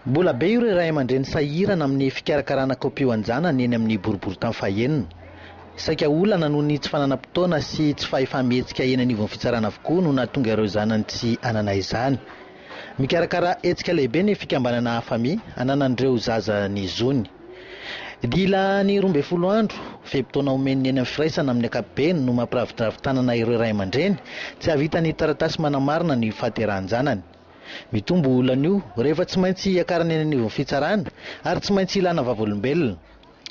Mbola be ireo ray aman-dreny sahirana amin'ny fikarakarana kopia an-janany eny amin'ny boriborintany faha-enina. Saika olana noho ny tsy fananam-potoana sy tsy fahefà-mihetsika eny anivon'ny fitsaràna avokoa no nahatonga ireo zanany tsy hanana izany. Mikarakara hetsika lehibe ny fikambanana AFFAMI hananan'ireo zaza ny zony. Dila ny 12 andro fe-potoana omen'ny eny amin'ny firaisana amin'ny ankapobeny no mampiravidravitanana ireo ray aman-dreny tsy havita ny taratasy manamarina ny fahaterahan-janany. Mitombo olana io rehefa tsy maintsy akarana eny anivon'ny fitsaràna ary tsy maintsy ilana vavolombelona.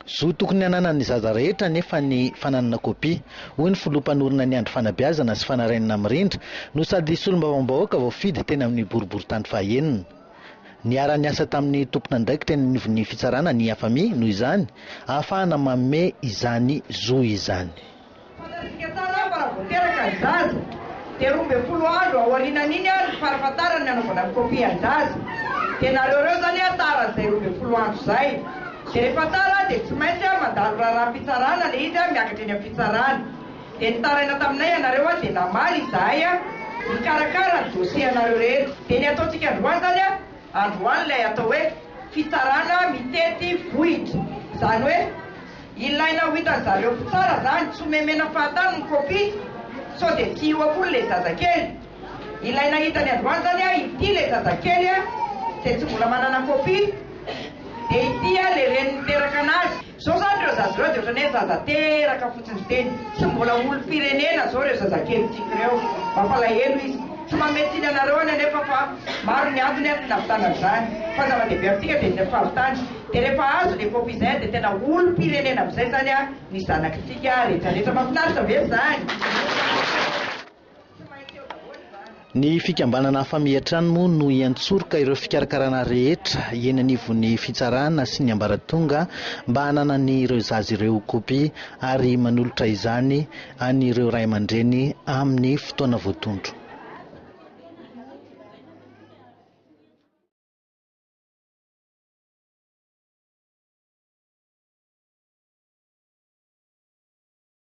Zo tokony hananan'ny zaza rehetra nefa ny fananana kopia, hoy ny filopan'orina ny Andry Fanabeazana sy fanarenina mirindra no sady solombavam-bahoaka voafidy teny amin'ny boriborintany faha-enina. Niara-niasa tamin'ny tompona andraikitra eny anivon'ny fitsaràna ny AFFAMI noho izany ahafahana manome izany zo izany. Dia 12 andro aorianan'iny ny farafatarany nanaovana kopia an-jaza. Tena reo zany taran'izay 12 andro zay. Dia rehefa tara dia tsy maintsy mandalo raharaham-pitsaràna le izy miakatra eny amin'ny fitsaràna. Dia nitaraina taminay ianareo dia namaly izahay mikarakara ny dosie anareo rehetra. Dia ny ataontsika androany zany androany ilay atao hoe fitsaràna mitety vohitra. Izany hoe ilaina ho hitan'ny zareo tsara zany tsy memena fahatany ny kopia. So dia tsy io akory le zazakely. Ilaina hitany androany zany ity le zazakely dia tsy mbola manana kopia. Dia ity le reny miteraka anazy. Zao zany reo zaza reo dia ohatrany hoe zaza teraka fotsiny teny. Tsy mbola olo-pirenena zao reo zazakely tsika reo. Mampalahelo izy. Tsy mametsiny anareo nefa fa maro ny antony nahavitana izany. Fa zava-dehibe amintsika dia ny fahavitany. Dia rehefa azo le kopia izay dia tena olo-pirenena amin'izay zany ny zanakitsika rehetrarehetra. Mahafinaritra ve izany? Ny fikambanana AFFAMI hatrany moa no iantsoroka ireo fikarakarana rehetra eny anivon'ny fitsaràna sy ny ambaratonga mba hananany ireo zaza ireo kopia ary manolotra izany an'ireo ray aman-dreny amin'ny fotoana voatondro.